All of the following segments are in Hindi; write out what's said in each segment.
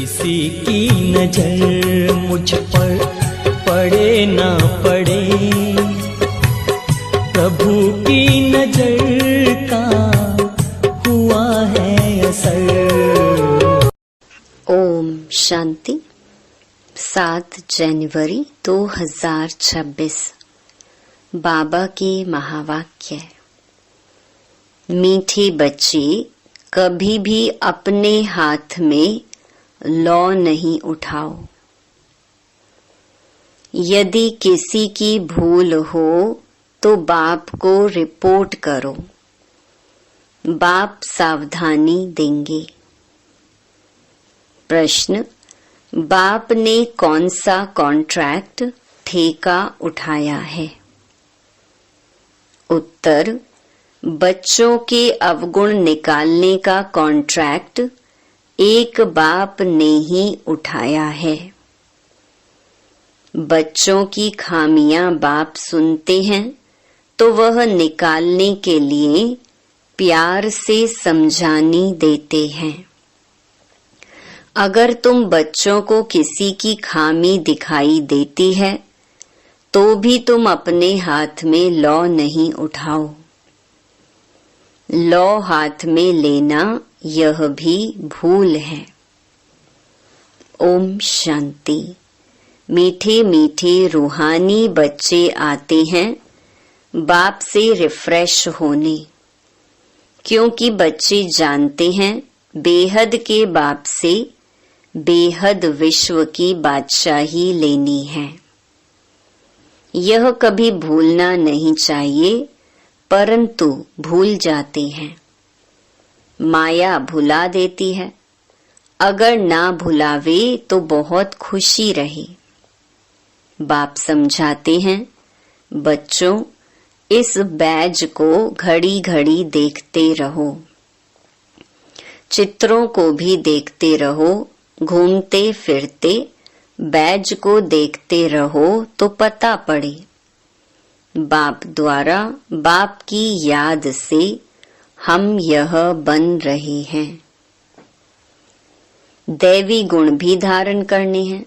किसी की नजर मुझ पर पड़े ना पड़े, प्रभु की नजर का हुआ है असर। ओम शांति। 7 जनवरी 2026 बाबा के महावाक्य। मीठे बच्चे, कभी भी अपने हाथ में लौ नहीं उठाओ। यदि किसी की भूल हो तो बाप को रिपोर्ट करो, बाप सावधानी देंगे। प्रश्न, बाप ने कौन सा कॉन्ट्रैक्ट ठेका उठाया है? उत्तर, बच्चों के अवगुण निकालने का कॉन्ट्रैक्ट एक बाप ने ही उठाया है। बच्चों की खामियां बाप सुनते हैं तो वह निकालने के लिए प्यार से समझानी देते हैं। अगर तुम बच्चों को किसी की खामी दिखाई देती है तो भी तुम अपने हाथ में लौ नहीं उठाओ। लौ हाथ में लेना यह भी भूल है। ओम शांति। मीठे मीठे रूहानी बच्चे आते हैं बाप से रिफ्रेश होने, क्योंकि बच्चे जानते हैं बेहद के बाप से बेहद विश्व की बादशाही लेनी है। यह कभी भूलना नहीं चाहिए, परंतु भूल जाते हैं। माया भुला देती है। अगर ना भुलावे तो बहुत खुशी रहे। बाप समझाते हैं, बच्चों इस बैज को घड़ी घड़ी देखते रहो, चित्रों को भी देखते रहो, घूमते फिरते बैज को देखते रहो तो पता पड़े। बाप द्वारा बाप की याद से हम यह बन रहे हैं। दैवी गुण भी धारण करने हैं।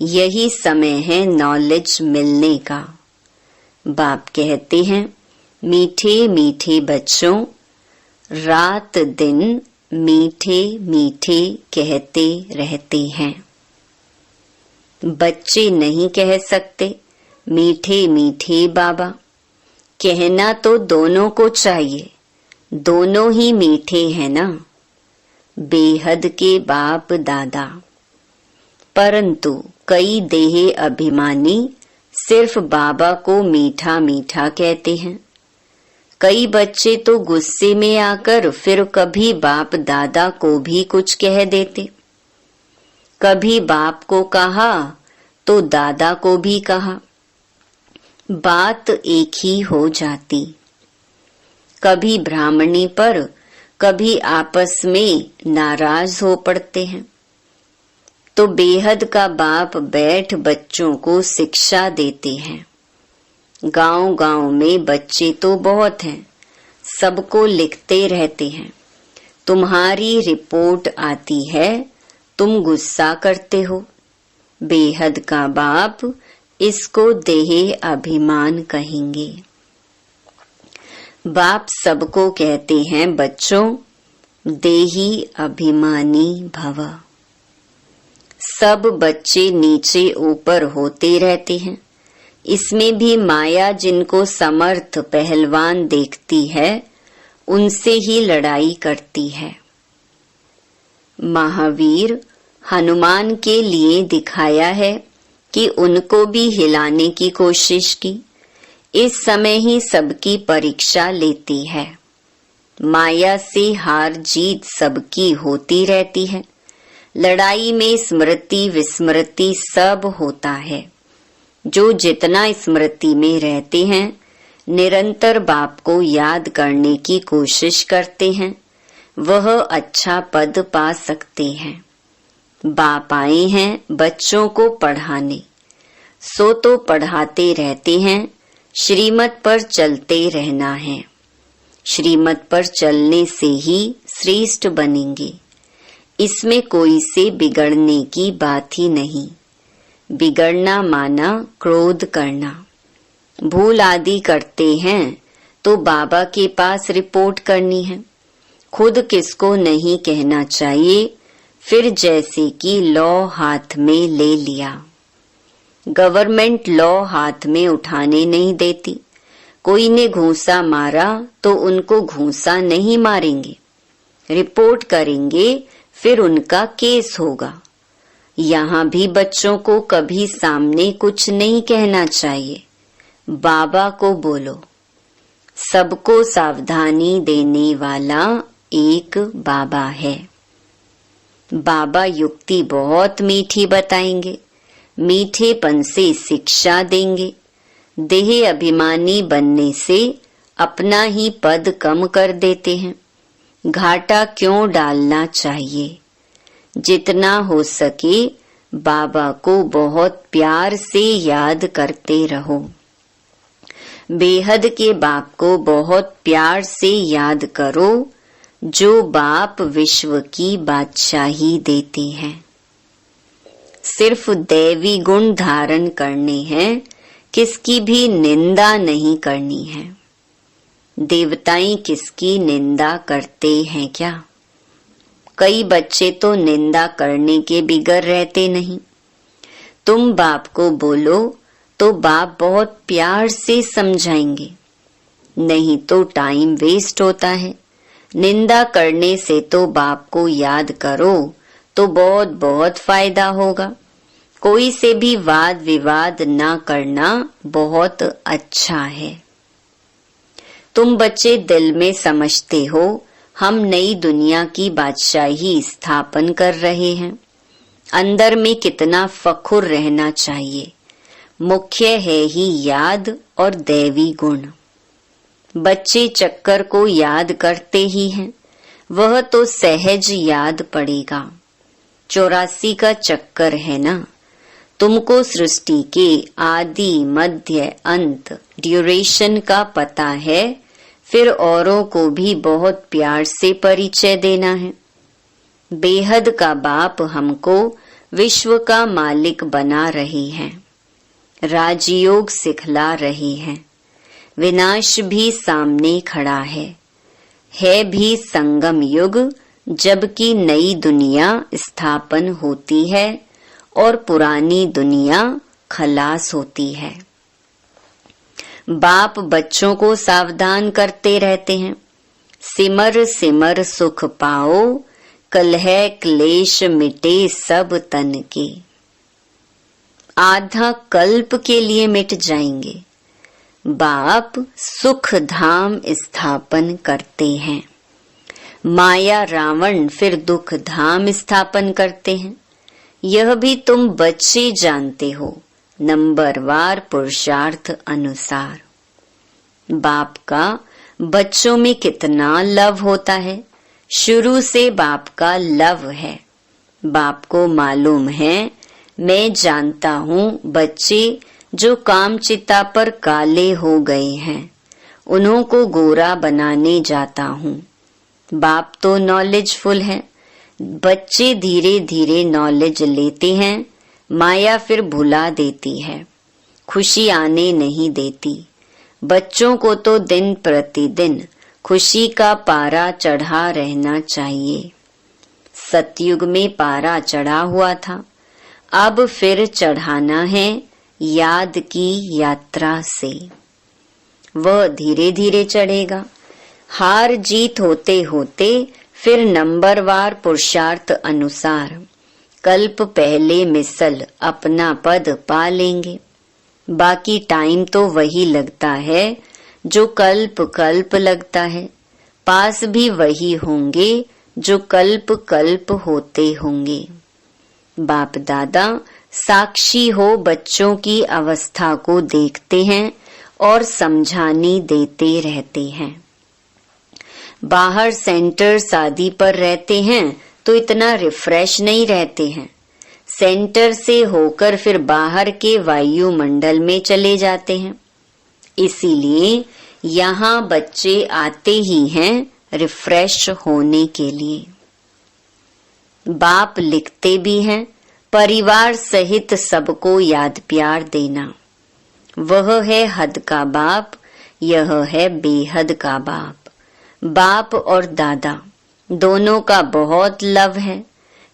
यही समय है नॉलेज मिलने का। बाप कहते हैं, मीठे मीठे बच्चों, रात दिन मीठे मीठे कहते रहते हैं। बच्चे नहीं कह सकते मीठे मीठे बाबा। कहना तो दोनों को चाहिए, दोनों ही मीठे हैं ना, बेहद के बाप दादा। परंतु कई देह अभिमानी सिर्फ बाबा को मीठा मीठा कहते हैं। कई बच्चे तो गुस्से में आकर फिर कभी बाप दादा को भी कुछ कह देते। कभी बाप को कहा तो दादा को भी कहा, बात एक ही हो जाती। कभी ब्राह्मणी पर कभी आपस में नाराज हो पड़ते हैं तो बेहद का बाप बैठ बच्चों को शिक्षा देते हैं। गांव गांव में बच्चे तो बहुत हैं, सबको लिखते रहते हैं। तुम्हारी रिपोर्ट आती है, तुम गुस्सा करते हो। बेहद का बाप इसको देह अभिमान कहेंगे। बाप सबको कहते हैं, बच्चों देही अभिमानी भव। सब बच्चे नीचे ऊपर होते रहते हैं। इसमें भी माया जिनको समर्थ पहलवान देखती है उनसे ही लड़ाई करती है। महावीर हनुमान के लिए दिखाया है कि उनको भी हिलाने की कोशिश की। इस समय ही सबकी परीक्षा लेती है। माया से हार जीत सबकी होती रहती है। लड़ाई में स्मृति विस्मृति सब होता है। जो जितना स्मृति में रहते हैं, निरंतर बाप को याद करने की कोशिश करते हैं, वह अच्छा पद पा सकते हैं। बाप आए हैं बच्चों को पढ़ाने, सो तो पढ़ाते रहते हैं। श्रीमत पर चलते रहना है। श्रीमत पर चलने से ही श्रेष्ठ बनेंगे। इसमें कोई से बिगड़ने की बात ही नहीं। बिगड़ना माना क्रोध करना। भूल आदि करते हैं तो बाबा के पास रिपोर्ट करनी है। खुद किसको नहीं कहना चाहिए। फिर जैसे कि लॉ हाथ में ले लिया। गवर्नमेंट लॉ हाथ में उठाने नहीं देती। कोई ने घूंसा मारा तो उनको घूंसा नहीं मारेंगे, रिपोर्ट करेंगे, फिर उनका केस होगा। यहाँ भी बच्चों को कभी सामने कुछ नहीं कहना चाहिए। बाबा को बोलो। सबको सावधानी देने वाला एक बाबा है। बाबा युक्ति बहुत मीठी बताएंगे, मीठेपन से शिक्षा देंगे। देह अभिमानी बनने से अपना ही पद कम कर देते हैं। घाटा क्यों डालना चाहिए। जितना हो सके बाबा को बहुत प्यार से याद करते रहो। बेहद के बाप को बहुत प्यार से याद करो, जो बाप विश्व की बादशाही देते हैं। सिर्फ दैवी गुण धारण करने हैं, किसकी भी निंदा नहीं करनी है। देवताएं किसकी निंदा करते हैं क्या। कई बच्चे तो निंदा करने के बिगर रहते नहीं। तुम बाप को बोलो तो बाप बहुत प्यार से समझाएंगे, नहीं तो टाइम वेस्ट होता है। निंदा करने से तो बाप को याद करो तो बहुत बहुत फायदा होगा। कोई से भी वाद विवाद ना करना बहुत अच्छा है। तुम बच्चे दिल में समझते हो हम नई दुनिया की बादशाही स्थापन कर रहे हैं। अंदर में कितना फखुर रहना चाहिए। मुख्य है ही याद और दैवी गुण। बच्चे चक्कर को याद करते ही हैं, वह तो सहज याद पड़ेगा। 84 का चक्कर है ना। तुमको सृष्टि के आदि मध्य अंत ड्यूरेशन का पता है, फिर औरों को भी बहुत प्यार से परिचय देना है। बेहद का बाप हमको विश्व का मालिक बना रही है, राजयोग सिखला रही है। विनाश भी सामने खड़ा है भी संगम युग, जबकि नई दुनिया स्थापन होती है और पुरानी दुनिया खलास होती है। बाप बच्चों को सावधान करते रहते हैं। सिमर सिमर सुख पाओ, कलह क्लेश मिटे सब तन के। आधा कल्प के लिए मिट जाएंगे। बाप सुख धाम स्थापन करते हैं। माया रावण फिर दुख धाम स्थापन करते हैं। यह भी तुम बच्चे जानते हो, नंबरवार पुरुषार्थ अनुसार। बाप का बच्चों में कितना लव होता है। शुरू से बाप का लव है। बाप को मालूम है, मैं जानता हूँ बच्चे जो कामचिता पर काले हो गए हैं, उन्हों को गोरा बनाने जाता हूँ। बाप तो नॉलेजफुल है। बच्चे धीरे धीरे नॉलेज लेते हैं। माया फिर भुला देती है, खुशी आने नहीं देती। बच्चों को तो दिन प्रतिदिन खुशी का पारा चढ़ा रहना चाहिए। सतयुग में पारा चढ़ा हुआ था, अब फिर चढ़ाना है याद की यात्रा से। वह धीरे धीरे चढ़ेगा। हार जीत होते होते फिर नंबरवार पुरुषार्थ अनुसार कल्प पहले मिसल अपना पद पा लेंगे। बाकी टाइम तो वही लगता है जो कल्प कल्प लगता है। पास भी वही होंगे जो कल्प कल्प होते होंगे। बाप दादा साक्षी हो बच्चों की अवस्था को देखते हैं और समझानी देते रहते हैं। बाहर सेंटर शादी पर रहते हैं तो इतना रिफ्रेश नहीं रहते हैं। सेंटर से होकर फिर बाहर के वायुमंडल में चले जाते हैं। इसीलिए यहाँ बच्चे आते ही हैं रिफ्रेश होने के लिए। बाप लिखते भी हैं, परिवार सहित सबको याद प्यार देना। वह है हद का बाप, यह है बेहद का बाप। बाप और दादा दोनों का बहुत लव है,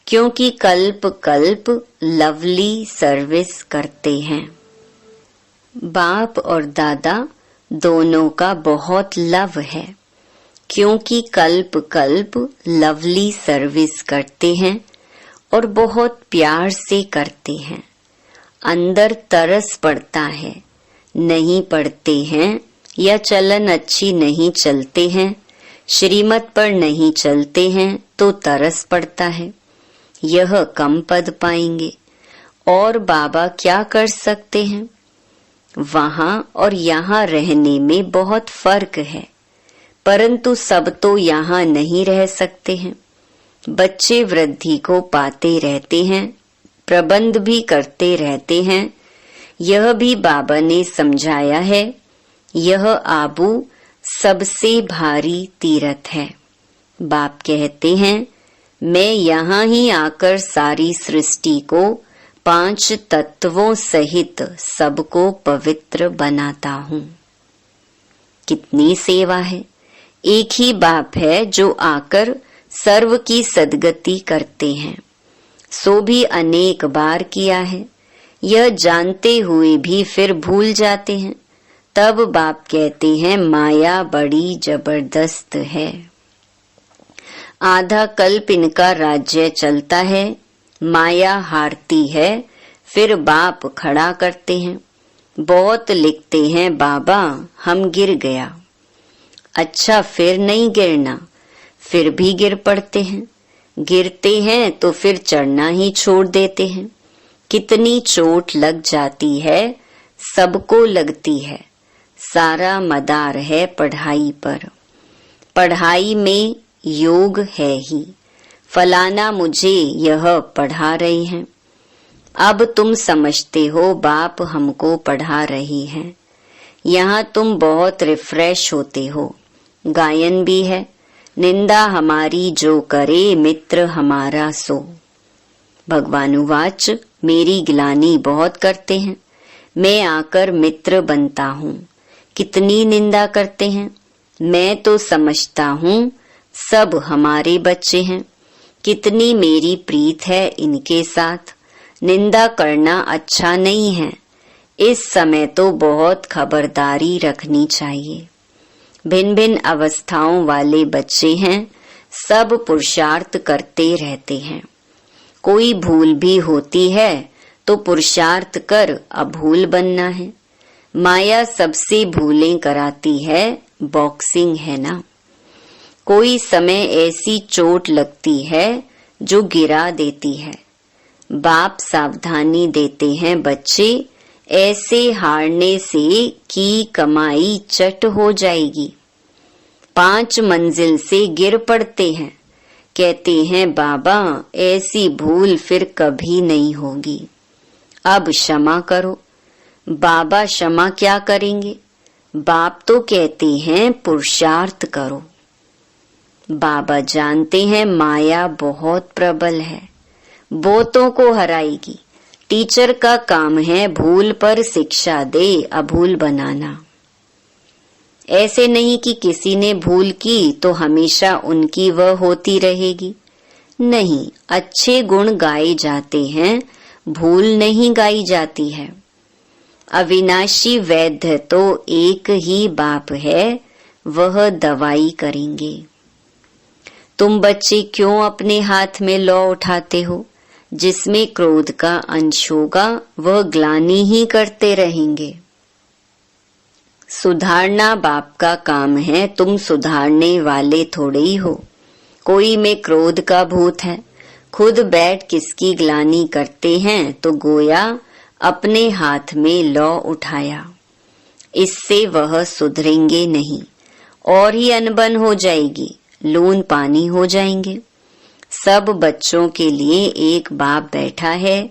क्योंकि कल्प कल्प लवली सर्विस करते हैं। बाप और दादा दोनों का बहुत लव है, क्योंकि कल्प कल्प लवली सर्विस करते हैं और बहुत प्यार से करते हैं। अंदर तरस पड़ता है, नहीं पढ़ते हैं या चलन अच्छी नहीं चलते हैं, श्रीमत पर नहीं चलते हैं तो तरस पड़ता है, यह कम पद पाएंगे। और बाबा क्या कर सकते हैं? वहां और यहाँ रहने में बहुत फर्क है, परंतु सब तो यहाँ नहीं रह सकते हैं। बच्चे वृद्धि को पाते रहते हैं, प्रबंध भी करते रहते हैं। यह भी बाबा ने समझाया है, यह आबू सबसे भारी तीर्थ है। बाप कहते हैं, मैं यहाँ ही आकर सारी सृष्टि को 5 तत्वों सहित सबको पवित्र बनाता हूँ। कितनी सेवा है। एक ही बाप है जो आकर सर्व की सद्गति करते हैं, सो भी अनेक बार किया है। यह जानते हुए भी फिर भूल जाते हैं। तब बाप कहते हैं, माया बड़ी जबरदस्त है। आधा कल्प इनका राज्य चलता है, माया हारती है, फिर बाप खड़ा करते हैं। बहुत लिखते हैं, बाबा हम गिर गया। अच्छा, फिर नहीं गिरना, फिर भी गिर पड़ते हैं। गिरते हैं तो फिर चढ़ना ही छोड़ देते हैं। कितनी चोट लग जाती है, सबको लगती है। सारा मदार है पढ़ाई पर, पढ़ाई में योग है ही। फलाना मुझे यह पढ़ा रही हैं। अब तुम समझते हो बाप हमको पढ़ा रही हैं। यहाँ तुम बहुत रिफ्रेश होते हो। गायन भी है, निंदा हमारी जो करे, मित्र हमारा सो। भगवानुवाच, मेरी गिलानी बहुत करते हैं, मैं आकर मित्र बनता हूँ। कितनी निंदा करते हैं, मैं तो समझता हूँ सब हमारे बच्चे हैं। कितनी मेरी प्रीत है इनके साथ। निंदा करना अच्छा नहीं है। इस समय तो बहुत खबरदारी रखनी चाहिए। भिन्न भिन्न अवस्थाओं वाले बच्चे हैं, सब पुरुषार्थ करते रहते हैं। कोई भूल भी होती है तो पुरुषार्थ कर अभूल बनना है। माया सबसे भूलें कराती है, बॉक्सिंग है ना। कोई समय ऐसी चोट लगती है जो गिरा देती है। बाप सावधानी देते हैं, बच्चे ऐसे हारने से की कमाई चट हो जाएगी। 5 मंजिल से गिर पड़ते हैं, कहते हैं बाबा ऐसी भूल फिर कभी नहीं होगी, अब क्षमा करो। बाबा क्षमा क्या करेंगे? बाप तो कहते हैं पुरुषार्थ करो। बाबा जानते हैं माया बहुत प्रबल है, बहुतों को हराएगी। टीचर का काम है भूल पर शिक्षा दे, अभूल बनाना। ऐसे नहीं कि किसी ने भूल की तो हमेशा उनकी वह होती रहेगी। नहीं, अच्छे गुण गाए जाते हैं, भूल नहीं गाई जाती है। अविनाशी वैद्य तो एक ही बाप है, वह दवाई करेंगे। तुम बच्चे क्यों अपने हाथ में लौ उठाते हो? जिसमें क्रोध का अंश होगा वह ग्लानि ही करते रहेंगे। सुधारना बाप का काम है, तुम सुधारने वाले थोड़े ही हो। कोई में क्रोध का भूत है, खुद बैठ किसकी ग्लानि करते हैं तो गोया अपने हाथ में लौ उठाया। इससे वह सुधरेंगे नहीं और ही अनबन हो जाएगी, लून पानी हो जाएंगे। सब बच्चों के लिए एक बाप बैठा है,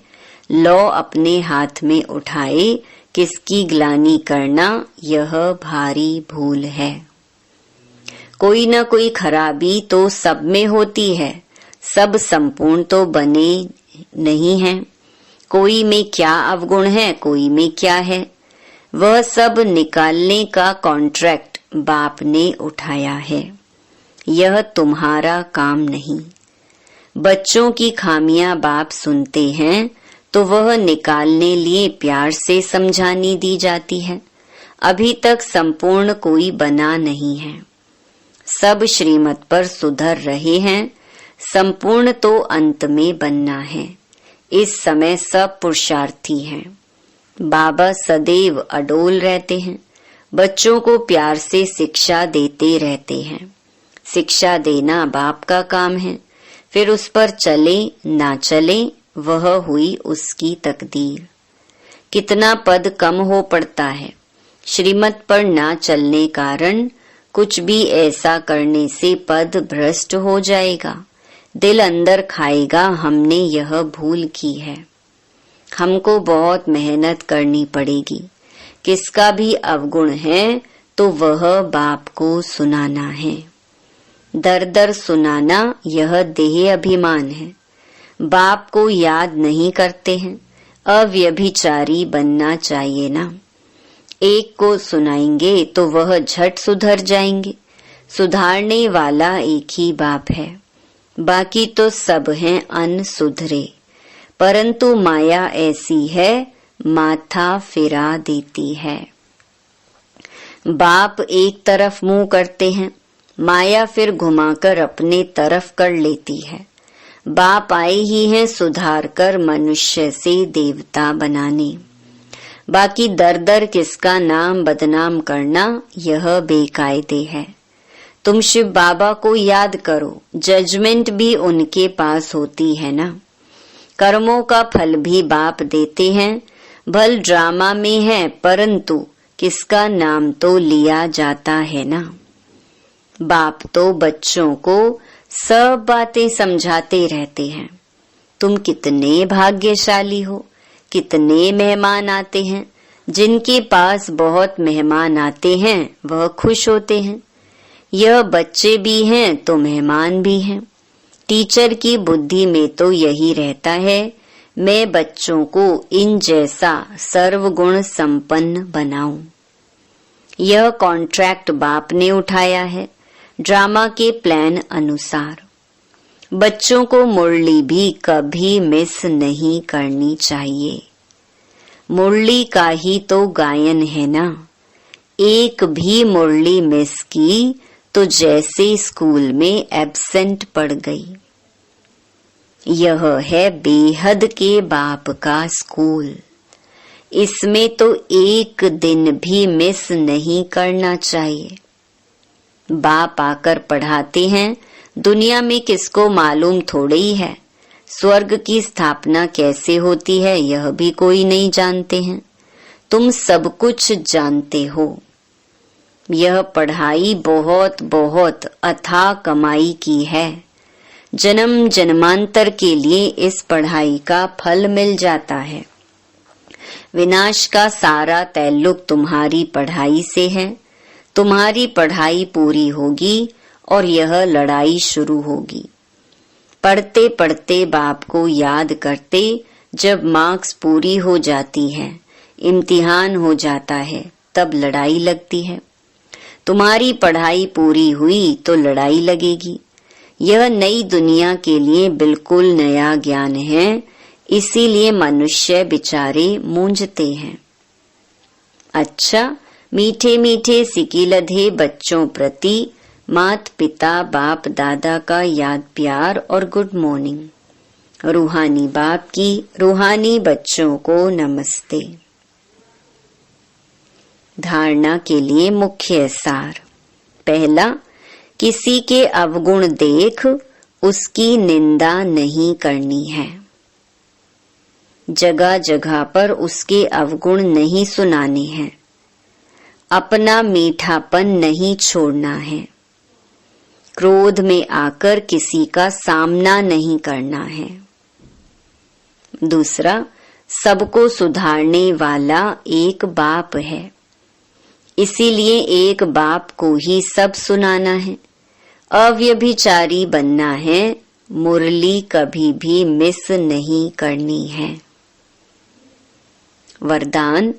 लौ अपने हाथ में उठाए, किसकी ग्लानि करना यह भारी भूल है। कोई न कोई खराबी तो सब में होती है, सब संपूर्ण तो बने नहीं हैं। कोई में क्या अवगुण है, कोई में क्या है, वह सब निकालने का कॉन्ट्रैक्ट बाप ने उठाया है। यह तुम्हारा काम नहीं। बच्चों की खामियां बाप सुनते हैं तो वह निकालने लिए प्यार से समझानी दी जाती है। अभी तक संपूर्ण कोई बना नहीं है। सब श्रीमत पर सुधर रहे हैं। संपूर्ण तो अंत में बनना है। इस समय सब पुरुषार्थी हैं। बाबा सदैव अडोल रहते हैं। बच्चों को प्यार से शिक्षा देते रहते हैं। शिक्षा देना बाप का काम है। फिर उस पर चले ना चले वह हुई उसकी तकदीर। कितना पद कम हो पड़ता है। श्रीमत पर ना चलने कारण कुछ भी ऐसा करने से पद भ्रष्ट हो जाएगा। दिल अंदर खाएगा, हमने यह भूल की है। हमको बहुत मेहनत करनी पड़ेगी। किसका भी अवगुण है तो वह बाप को सुनाना है। दर दर सुनाना यह देह अभिमान है। बाप को याद नहीं करते हैं। अव्यभिचारी बनना चाहिए ना। एक को सुनाएंगे तो वह झट सुधर जाएंगे। सुधारने वाला एक ही बाप है। बाकी तो सब हैं अनसुधरे। परंतु माया ऐसी है, माथा फिरा देती है। बाप एक तरफ मुंह करते हैं, माया फिर घुमाकर अपने तरफ कर लेती है। बाप आए ही हैं सुधार कर मनुष्य से देवता बनाने। बाकी दर दर किसका नाम बदनाम करना यह बेकायदे है। तुम शिव बाबा को याद करो। जजमेंट भी उनके पास होती है ना। कर्मों का फल भी बाप देते हैं। भल ड्रामा में है परंतु किसका नाम तो लिया जाता है ना। बाप तो बच्चों को सब बातें समझाते रहते हैं। तुम कितने भाग्यशाली हो। कितने मेहमान आते हैं। जिनके पास बहुत मेहमान आते हैं वह खुश होते हैं। यह बच्चे भी हैं तो मेहमान भी हैं। टीचर की बुद्धि में तो यही रहता है, मैं बच्चों को इन जैसा सर्वगुण संपन्न बनाऊं। यह कॉन्ट्रैक्ट बाप ने उठाया है ड्रामा के प्लान अनुसार। बच्चों को मुरली भी कभी मिस नहीं करनी चाहिए। मुरली का ही तो गायन है ना। एक भी मुरली मिस की तो जैसे स्कूल में एब्सेंट पड़ गई। यह है बेहद के बाप का स्कूल। इसमें तो एक दिन भी मिस नहीं करना चाहिए। बाप आकर पढ़ाते हैं। दुनिया में किसको मालूम थोड़ी ही है। स्वर्ग की स्थापना कैसे होती है यह भी कोई नहीं जानते हैं। तुम सब कुछ जानते हो। यह पढ़ाई बहुत बहुत अथाह कमाई की है। जन्म जन्मांतर के लिए इस पढ़ाई का फल मिल जाता है। विनाश का सारा ताल्लुक तुम्हारी पढ़ाई से है। तुम्हारी पढ़ाई पूरी होगी और यह लड़ाई शुरू होगी। पढ़ते पढ़ते बाप को याद करते, जब मार्क्स पूरी हो जाती है, इम्तिहान हो जाता है, तब लड़ाई लगती है। तुम्हारी पढ़ाई पूरी हुई तो लड़ाई लगेगी। यह नई दुनिया के लिए बिल्कुल नया ज्ञान है। इसीलिए मनुष्य बेचारे मूंझते हैं। अच्छा, मीठे मीठे सिकिलधे बच्चों प्रति मात पिता बाप दादा का याद प्यार और गुड मॉर्निंग। रूहानी बाप की रूहानी बच्चों को नमस्ते। धारणा के लिए मुख्य सार। पहला, किसी के अवगुण देख उसकी निंदा नहीं करनी है। जगह जगह पर उसके अवगुण नहीं सुनाने हैं। अपना मीठापन नहीं छोड़ना है। क्रोध में आकर किसी का सामना नहीं करना है। दूसरा, सबको सुधारने वाला एक बाप है। इसीलिए एक बाप को ही सब सुनाना है। अव्यभिचारी बनना है, मुरली कभी भी मिस नहीं करनी है। वरदान,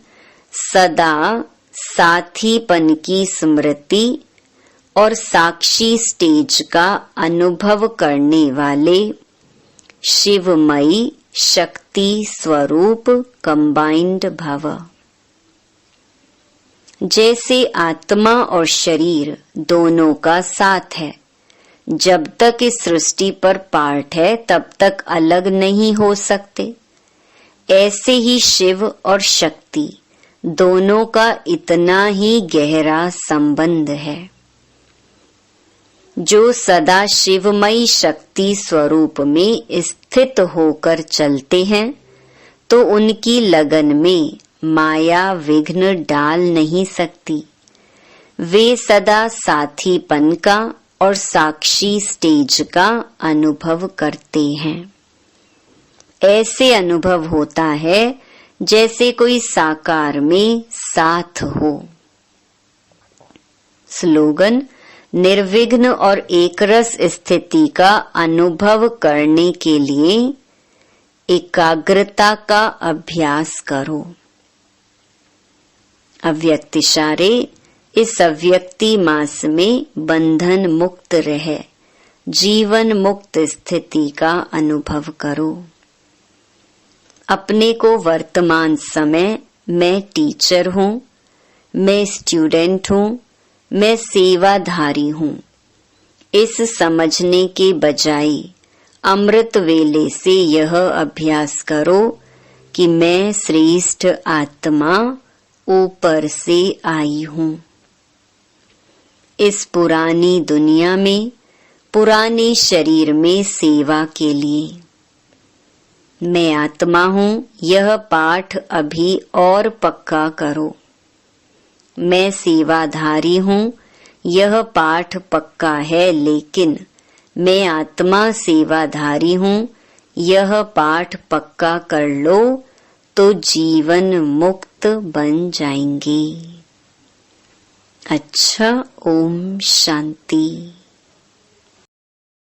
सदा साथीपन की स्मृति और साक्षी स्टेज का अनुभव करने वाले शिवमयी शक्ति स्वरूप कंबाइंड भव। जैसे आत्मा और शरीर दोनों का साथ है, जब तक इस सृष्टि पर पार्ट है तब तक अलग नहीं हो सकते, ऐसे ही शिव और शक्ति दोनों का इतना ही गहरा संबंध है। जो सदा शिवमयी शक्ति स्वरूप में स्थित होकर चलते हैं तो उनकी लगन में माया विघ्न डाल नहीं सकती। वे सदा साथीपन का और साक्षी स्टेज का अनुभव करते हैं। ऐसे अनुभव होता है जैसे कोई साकार में साथ हो। स्लोगन, निर्विघ्न और एकरस स्थिति का अनुभव करने के लिए एकाग्रता का अभ्यास करो। अव्यक्त इशारे, इस अव्यक्ति मास में बंधन मुक्त रहे, जीवन मुक्त स्थिति का अनुभव करो। अपने को वर्तमान समय मैं टीचर हूँ, मैं स्टूडेंट हूँ, मैं सेवाधारी हूँ, इस समझने के बजाय अमृत वेले से यह अभ्यास करो कि मैं श्रेष्ठ आत्मा ऊपर से आई हूँ। इस पुरानी दुनिया में पुराने शरीर में सेवा के लिए मैं आत्मा हूँ, यह पाठ अभी और पक्का करो। मैं सेवाधारी हूँ, यह पाठ पक्का है, लेकिन मैं आत्मा सेवाधारी हूँ, यह पाठ पक्का कर लो तो जीवन मुक्त बन जाएंगे। अच्छा, ओम शांति।